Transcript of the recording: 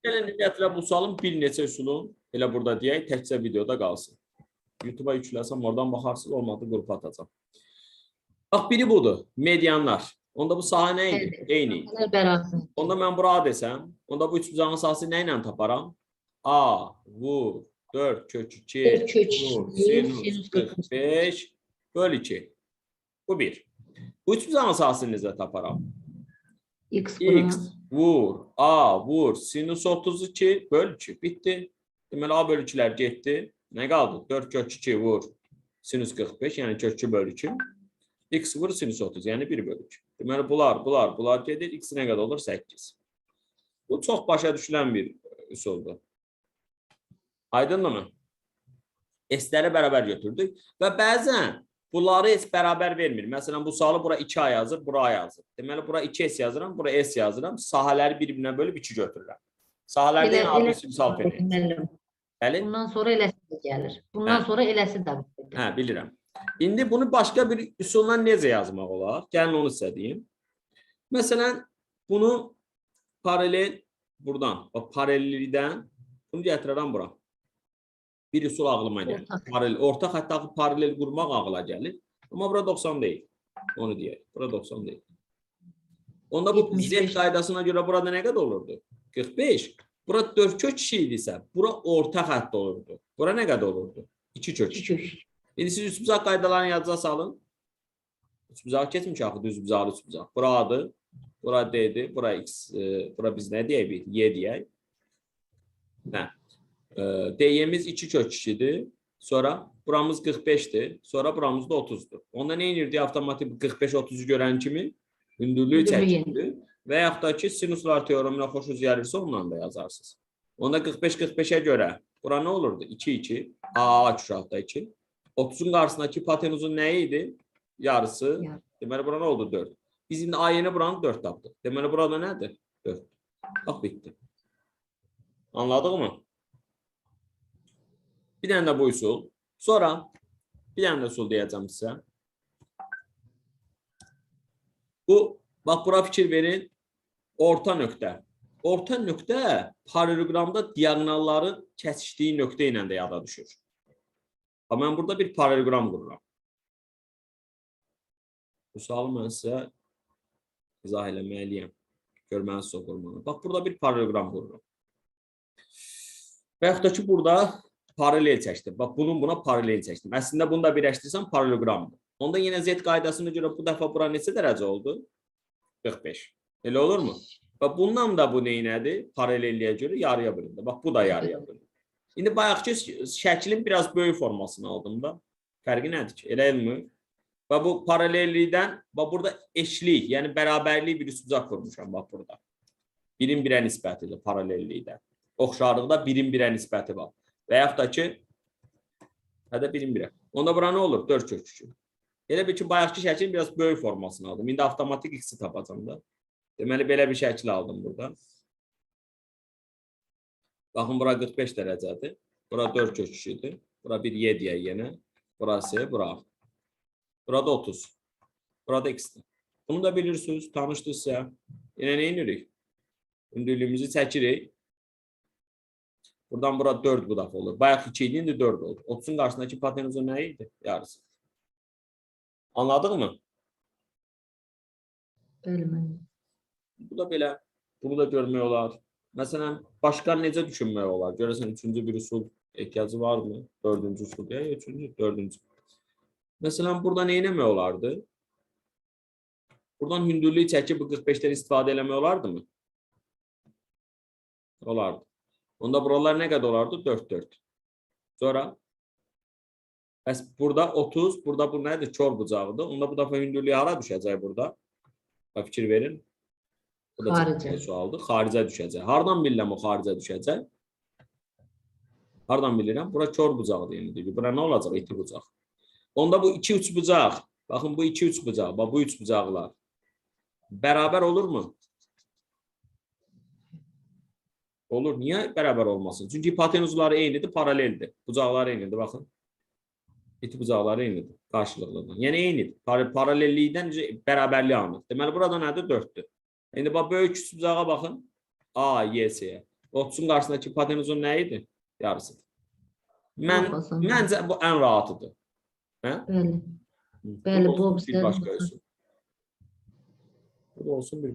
Gəlin ümumiyyətlə bu sualın bir neçə üsulun elə burada deyək, təkcə videoda qalsın. YouTube'a yükləsəm oradan baxarsınız, olmadı qrupa atacam. Bax, biri budur, medianlar. Onda bu sahə nə idi? Eyni. Onda mən bura A desəm, onda bu üçbucağın sahəsi nə ilə taparam? A vur 4 kök 2 vur sinus 45 böl 2. Bu bir. Bu üçbucağın sahəsini necə taparam? X vur A vur sinus 32 böl 2. Bitti. Deməli A böl 2'lər getdi. Nə qaldı? 4 kök 2 vur sinus 45, yəni kök 2 böl 2. X vur sinus 30, yəni 1 böl 2. Deməli bunlar gedir. X nə qədər olur? 8. Bu çox başa düşülən bir üsuldur. Aydınmı? S-ləri bərabər götürdük və bəzən bunları heç bərabər vermir. Məsələn, bu sualı bura 2A yazır, bura A yazır. Deməli, bura 2S yazıram, bura S yazıram. Sahələri bir-birinə bölüb 2 götürürəm. Sahələrdən A1 simsal fenil. Bundan sonra eləsi də gəlir. Bundan sonra eləsi də gəlir. Hə, bilirəm. İndi bunu başqa bir üsulla necə yazmaq olar? Gəlin onu sizə deyim. Məsələn, bunu paralel buradan, paralellikdən bunu gətirərəm bura. Bir üsul ağlıma gəlir. Orta xəttə paralel qurmaq ağla gəlir. Amma bura 90 deyil. Onu deyək. Bura 90 deyil. Onda bu Z qaydasına görə burada nə qədər olurdu? 45. Bura 4 kök 2 idisə, bura orta xəttdə olurdu. Bura nə qədər olurdu? 2 kök 2. İndi siz üçbucaq qaydalarını yadınıza salın. Üçbucağı keçmiş axı, düzbucaqlı üçbucaq. Bura A-dır, bura D-dir, bura X, bura biz nə deyək? Y deyək. Hə. D'miz 2 kök 2'dir. Sonra buramız 45'dir. Sonra buramız da 30'dur. Onda nə edirdi? Avtomatik 45-30'u görən kimi hündürlüyü çəkirdi. Və yaxud da ki, sinuslar teoreminə xoşunuz gəlirsə ondan da yazarsınız. Onda 45-45'e görə bura nə olurdu? 2-2. A küşafda 2. 30'un qarşısındakı hipotenuzun nə idi? Yarısı. Deməli, bura nə oldu? 4. Biz indi A-yeni buranı 4 tapdıq. Deməli, burada nədir? 4. Bax, bitdi. Anladıq mı? Bir dənə də bu üsul. Sonra bir dənə də üsul deyəcəm sizə. Bu, bax, bura fikir verin. Orta nöqtə. Orta nöqtə paralelogramda diagonalların kəsişdiyi nöqtə ilə də yada düşür. Mən burada bir paralelogram qururam. Bu sualı mən sizə izah eləməliyəm. Görməlisiniz o qurmanı. Bax, burada bir paralelogram qururam. Və yaxud da ki, burada paralel çəkdim. Bax, bunun buna paralel çəkdim. Əslində, bunu da birləşdirsəm paralelogramdır. Onda yenə Z qaydasına görə bu dəfə bura neçə dərəcə oldu? 45. Elə olurmu? Bax, bundan da bu neynədir? Paralelliyə görə yarıya bölündü. Bax, bu da yarıya bölündü. İndi bayaqki şəklin biraz böyük formasını aldım da. Fərqi nədir ki? Elə elmi? Və bu paralellikdən, bax, burada eşlik, yəni bərabərlik bir üçbucaq qurmuşam, bax, burada. Birin birə nisbətidir paralellikdə. Oxşarlıqda birin birə nisbəti var. Və yaxud da ki, hədə birin birə. Onda bura nə olur? 4 kök 2. Elə bir ki, bayaqki şəklin biraz böyük formasını aldım. İndi avtomatik X-i tapacam da. Deməli, belə bir şəkil aldım burada. Baxın, bura 45 dərəcədir. Bura 4 kök 2'dir. Bura bir Y deyək yenə. Burası, bura. Burada 30. Burada X-dir. Bunu da bilirsiniz, tanışdırsa. Yenə nə edirik? Hündürlüyümüzü çəkirik. Buradan bura 4 bu dəfə olur. Bayaq 2 idi, indi 4 olur. 30'un qarşısındakı hipotenuzun nə idi? Yarısı. Anladıq mı? Bu da belə. Bunu da görmək olar. Məsələn, başqa necə düşünmək olar? Görəsən, 3-cü bir üsul ehtiyacı var mı? 4-cü üsul deyə, 3-cü, 4-cü. Məsələn, burada nə etmək olardı? Buradan hündürlüyü çəkib bu 45'dən istifadə eləmək olardı mı? Olardı. Onda buralar nə qədər olardı? 4-4. Sonra bəs burada 30, burada bu nədir? Kör bucağıdır. Onda bu dəfə hündürlüyü hara düşəcək burada? Fikir verin. Bu da çox sualdır. Xaricə düşəcək. Hardan bilirəm o xaricə düşəcək? Hardan bilirəm? Bura kör bucaqdır. Yəni, bura nə olacaq? İti bucaq. Onda bu 2 üçbucaq. Baxın, bu 2 üçbucaq. Bax, bu üçbucaqlar. Bərabər olurmu? Olur. Niyə bərabər olmasın? Çünki hipotenuzları eynidir, paraleldir. Bucaqları eynidir, baxın. İti bucaqları eynidir, qarşılıqlıdır. Yəni eynidir. Paralellikdən bərabərlik alınır. Deməli, burada nədir? 4'dür. İndi böyük üçbucağa baxın. A, Y, S-yə. 30-un qarşısındakı hipotenuzun nə idi? Yarısıdır. Lap asan. Məncə bu ən rahatıdır. Hə? Bəli. Bu Bəli, da bu olsun bir bizlər başqa üsul. Bu da olsun bir